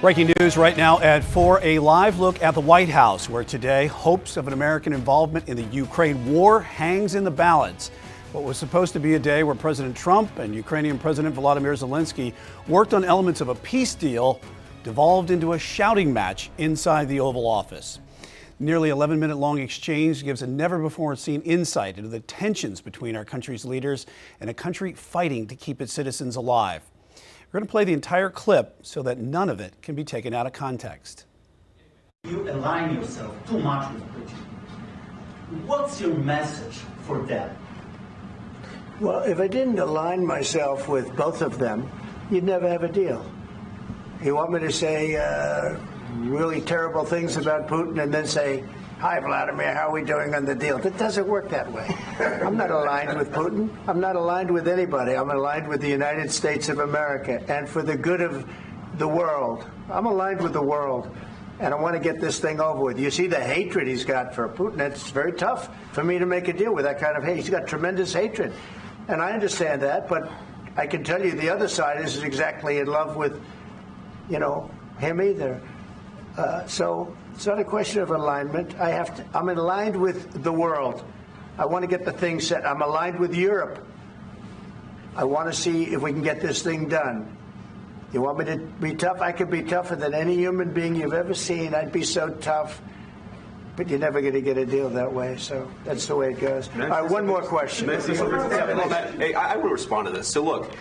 Breaking news right now at 4, a live look at the White House, where today hopes of an American involvement in the Ukraine war hangs in the balance. What was supposed to be a day where President Trump and Ukrainian President Volodymyr Zelenskyy worked on elements of a peace deal devolved into a shouting match inside the Oval Office. Nearly 11-minute long exchange gives a never-before-seen insight into the tensions between our country's leaders and a country fighting to keep its citizens alive. We're going to play the entire clip so that none of it can be taken out of context. You align yourself too much with Putin. What's your message for them? Well, if I didn't align myself with both of them, you'd never have a deal. You want me to say really terrible things about Putin and then say, "Hi, Vladimir, how are we doing on the deal?" It doesn't work that way. I'm not aligned with Putin. I'm not aligned with anybody. I'm aligned with the United States of America. And for the good of the world, I'm aligned with the world. And I want to get this thing over with. You see the hatred he's got for Putin. It's very tough for me to make a deal with that kind of hate. He's got tremendous hatred. And I understand that. But I can tell you the other side isn't exactly in love with, him either. So it's not a question of alignment. I'm aligned with the world. I want to get the thing set. I'm aligned with Europe. I want to see if we can get this thing done. You want me to be tough? I could be tougher than any human being you've ever seen. I'd be so tough. But you're never going to get a deal that way. So that's the way it goes. All right, one more question. Hey, I will respond to this. So look.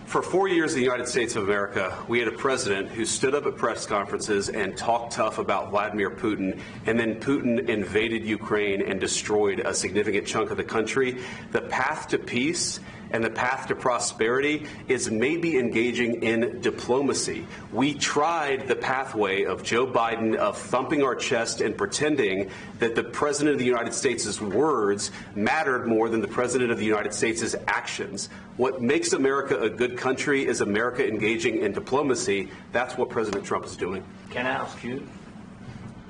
For 4 years in the United States of America, we had a president who stood up at press conferences and talked tough about Vladimir Putin, and then Putin invaded Ukraine and destroyed a significant chunk of the country. The path to peace and the path to prosperity is maybe engaging in diplomacy. We tried the pathway of Joe Biden of thumping our chest and pretending that the President of the United States' words mattered more than the President of the United States' actions. What makes America a good country is America engaging in diplomacy. That's what President Trump is doing. Can I ask you?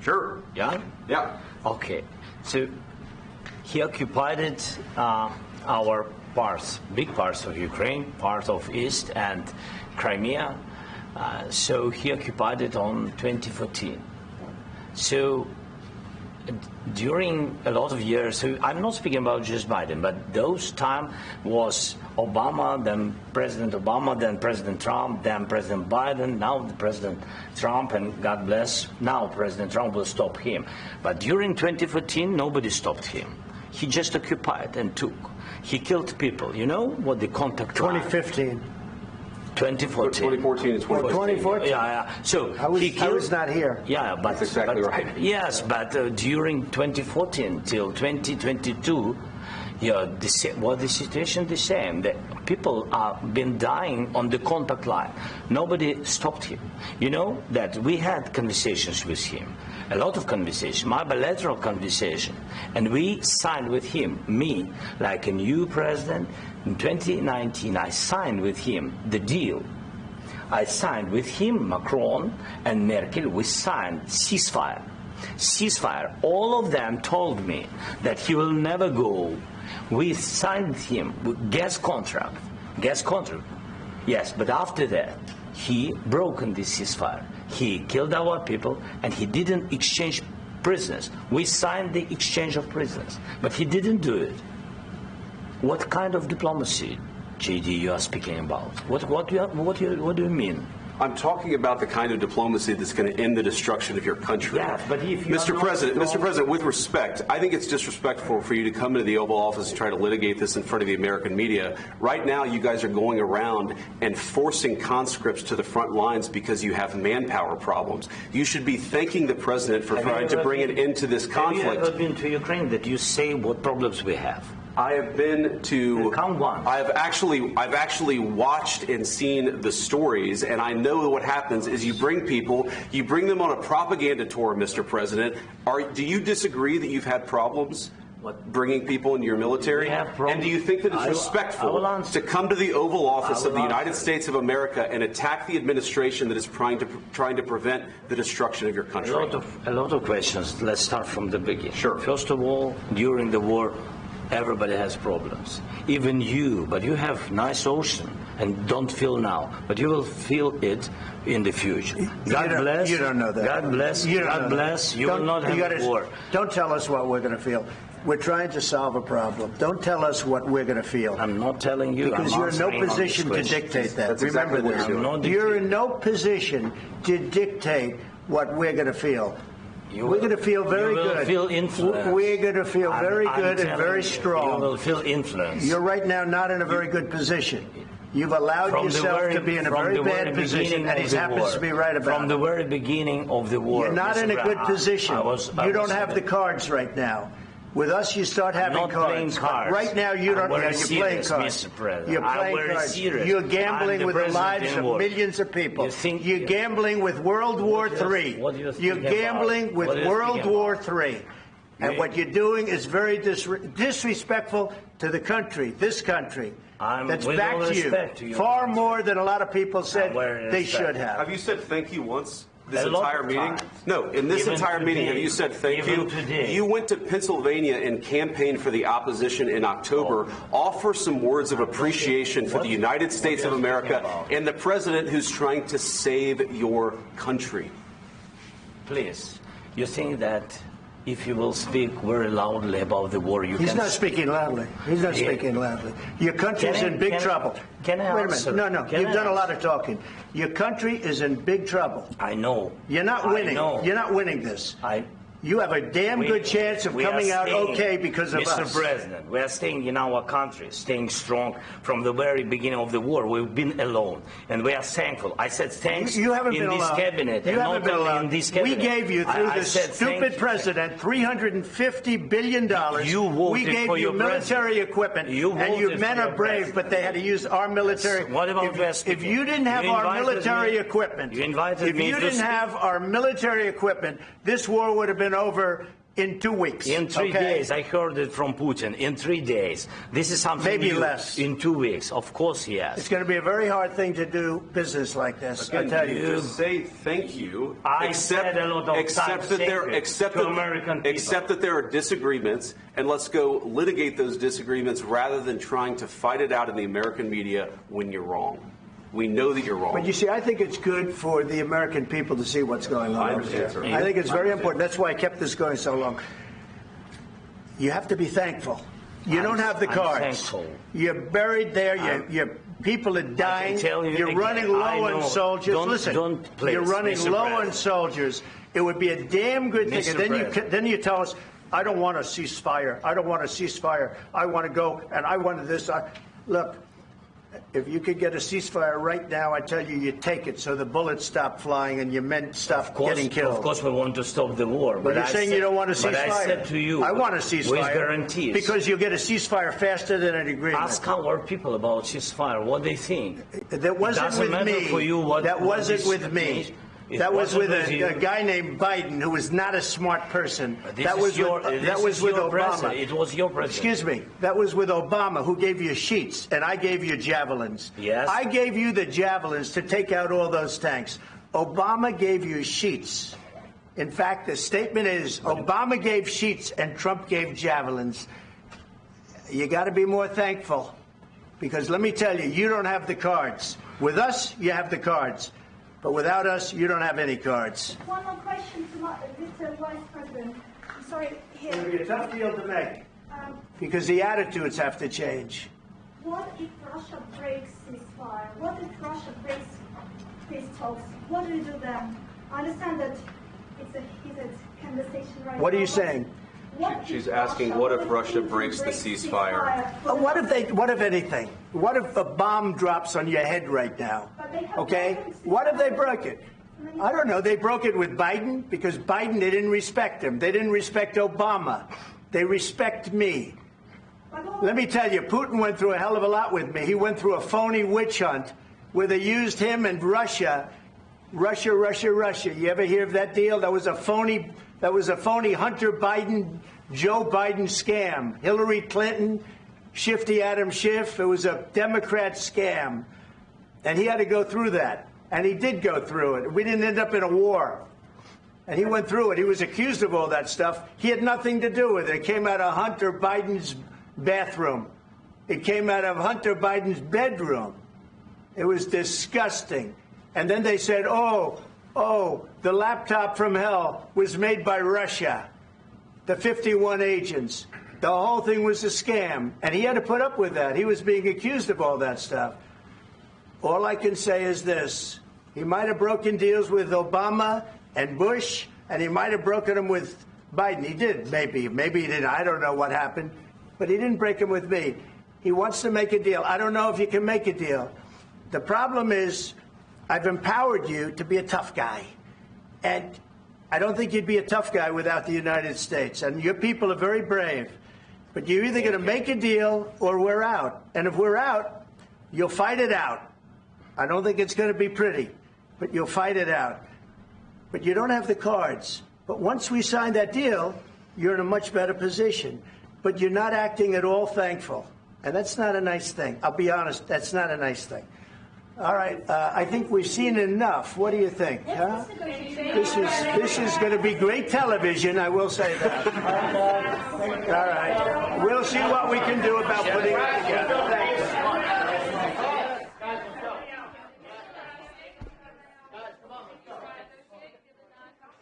Sure. Yeah? Yeah. Okay. So he occupied our parts, big parts of Ukraine, part of East and Crimea. So he occupied it on 2014. So during a lot of years, so I'm not speaking about just Biden, but those time was Obama, then President Obama, then President Trump, then President Biden, now the President Trump, and God bless, now President Trump will stop him. But during 2014, nobody stopped him. He just occupied and took. He killed people. You know what the contact 2015. 2014 and 2014. 2014? Yeah. So I was not here. Yeah, but that's exactly right. Yes, but during 2014 till 2022, the situation the same. The people have been dying on the contact line. Nobody stopped him. You know that we had conversations with him, a lot of conversations, my bilateral conversation, and we signed with him, me, like a new president. In 2019, I signed with him the deal. I signed with him, Macron and Merkel, we signed ceasefire. Ceasefire. All of them told me that he will never go. We signed with him with gas contract. Yes, but after that, he broken the ceasefire. He killed our people and he didn't exchange prisoners. We signed the exchange of prisoners, but he didn't do it. What kind of diplomacy, JD, you are speaking about? What do you mean? I'm talking about the kind of diplomacy that's going to end the destruction of your country. Yes, but if you Mr. President, with respect, I think it's disrespectful for you to come into the Oval Office and try to litigate this in front of the American media. Right now, you guys are going around and forcing conscripts to the front lines because you have manpower problems. You should be thanking the President for trying to bring an end to this conflict. Have you ever been to Ukraine that you say what problems we have? I have been to. Count one. I've actually watched and seen the stories, and I know what happens is you bring them on a propaganda tour, Mr. President. Do you disagree that you've had problems bringing people into your military? And do you think that it's respectful to come to the Oval Office of the United States of America and attack the administration that is trying to prevent the destruction of your country? A lot of questions. Let's start from the beginning. Sure. First of all, during the war, everybody has problems. Even you, but you have nice ocean. and don't feel now, but you will feel it in the future. God bless. You don't know that. God bless. God bless. You will not have war. Don't tell us what we're going to feel. We're trying to solve a problem. Don't tell us what we're going to feel. I'm not telling you. Because you're in no position to dictate that. That's Remember exactly what this. you're doing. You're in no position to dictate what we're going to feel. We're going to feel very good. You will feel influence. We're going to feel very good and very You strong. will feel influence. You're right now not in a very good position. You've allowed yourself to be in a very bad position, and he happens to be right about it. From the very beginning of the war. You're not in a good position. You don't have the cards right now. With us, you start having I'm not cards. playing cards. Right now, you don't. You're playing cards. Mr. President. You're playing cards. Serious. You're gambling with the lives of war. millions of people. You're gambling with World War III. What do you think You're gambling about? with What do you World think War about? III. And what you're doing is very disrespectful to the country, this country. That's with back all to respect to you. your Far country. more than a lot of people said they respect. should have. Have you said thank you once this A lot entire of meeting? times. No, in this Even entire meeting, today. have you said thank Even you? today. You went to Pennsylvania and campaigned for the opposition in October. Offer some words of appreciation for the United States of America and the president who's trying to save your country. Please, you think that if you will speak very loudly about the war, you He's can... not speaking loudly. He's not speaking loudly. Your country's in big trouble. Can I Wait a answer? minute. No. Can You've I done a lot answer? of talking. Your country is in big trouble. I know. You're not winning. I know. You're not winning this. You have a damn good chance of we are coming out staying, okay because of Mr. us. President, we are staying in our country, staying strong from the very beginning of the war. We've been alone, and we are thankful. I said thanks You haven't in been this alone. cabinet, You and haven't not been only alone. in this cabinet. We gave you, through I this said thank stupid you. president, $350 billion. You voted we gave for you your military president. equipment, You and you voted men for are your brave, president. but they had to use our military. What about West if people? you didn't have You our invited military me- equipment, You invited if me you to didn't speak. have our military equipment, this war would have been over in 2 weeks. In 3 days, I heard it from Putin. In 3 days, this is something Maybe new. less. In 2 weeks, of course, yes. It's going to be a very hard thing to do business like this. I Again, tell you you. just say thank you. I said a lot of except times that thank there, you except to that, American people. except that there are disagreements, and let's go litigate those disagreements rather than trying to fight it out in the American media when you're wrong. We know that you're wrong. But you see, I think it's good for the American people to see what's going on I over understand, there. sir. I think it's very important. That's why I kept this going so long. You have to be thankful. You don't have the I'm cards. thankful. You're buried there. Your people are dying. tell you You're again, running low I on know. soldiers. Don't- Listen, don't please, you're running Mr. low on President. soldiers. It would be a damn good thing. Mr. And President. then you tell us, I don't want a ceasefire. I don't want a ceasefire. I want to go, and I wanted this. Look, if you could get a ceasefire right now, I tell you, you take it so the bullets stop flying and your men stop getting killed. Of course, we want to stop the war. But you're saying you don't want a ceasefire. But I said to you, I want a ceasefire. with guarantees. Because you'll get a ceasefire faster than an agreement. Ask our people about ceasefire, what they think. That wasn't Doesn't with matter me. for you what- that what wasn't this with me. means. It That was wasn't with with you. a guy named Biden, who was not a smart person. This That is was your, with, this that was is with your Obama. president. It was your president. Excuse me. That was with Obama, who gave you sheets, and I gave you javelins. Yes. I gave you the javelins to take out all those tanks. Obama gave you sheets. In fact, the statement is Obama gave sheets and Trump gave javelins. You got to be more thankful, because let me tell you, you don't have the cards. With us, you have the cards. But without us, you don't have any cards. One more question to Mr. Vice President. I'm sorry, It'll here. be a tough deal to make, because the attitudes have to change. What if Russia breaks ceasefire? What if Russia breaks peace talks? What do you do then? I understand that he's a conversation right now. What are you but saying? what if She's asking, what if Russia Putin breaks the ceasefire? What if anything? What if a bomb drops on your head right now? But they have Okay? weapons. What if they broke it? I don't know. They broke it with Biden, because Biden, they didn't respect him. They didn't respect Obama. They respect me. Let me tell you, Putin went through a hell of a lot with me. He went through a phony witch hunt where they used him and Russia. Russia. You ever hear of that deal? That was a phony Hunter Biden, Joe Biden scam. Hillary Clinton, Shifty Adam Schiff. It was a Democrat scam. And he had to go through that. And he did go through it. We didn't end up in a war. And he went through it. He was accused of all that stuff. He had nothing to do with it. It came out of Hunter Biden's bathroom. It came out of Hunter Biden's bedroom. It was disgusting. And then they said, oh, the laptop from hell was made by Russia, the 51 agents. The whole thing was a scam. And he had to put up with that. He was being accused of all that stuff. All I can say is this. He might have broken deals with Obama and Bush, and he might have broken them with Biden. He did, maybe. Maybe he didn't. I don't know what happened. But he didn't break them with me. He wants to make a deal. I don't know if you can make a deal. The problem is I've empowered you to be a tough guy. And I don't think you'd be a tough guy without the United States. And your people are very brave. But you're either going to make a deal or we're out. And if we're out, you'll fight it out. I don't think it's going to be pretty, but you'll fight it out. But you don't have the cards. But once we sign that deal, you're in a much better position. But you're not acting at all thankful. And that's not a nice thing. I'll be honest, that's not a nice thing. All right, I think we've seen enough. What do you think? Huh? This is going to be great television, I will say that. All right. We'll see what we can do about putting it together. Thanks.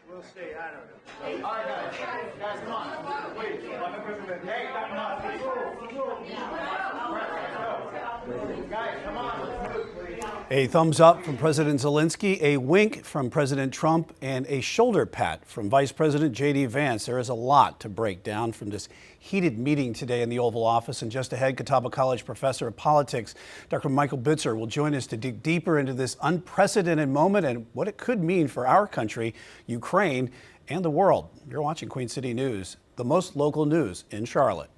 We'll see. I don't know. All right, guys, come on. Please. Hey, come on. Guys, come on. Let's move, please. A thumbs up from President Zelenskyy, a wink from President Trump, and a shoulder pat from Vice President J.D. Vance. There is a lot to break down from this heated meeting today in the Oval Office. And just ahead, Catawba College professor of politics, Dr. Michael Bitzer, will join us to dig deeper into this unprecedented moment and what it could mean for our country, Ukraine, and the world. You're watching Queen City News, the most local news in Charlotte.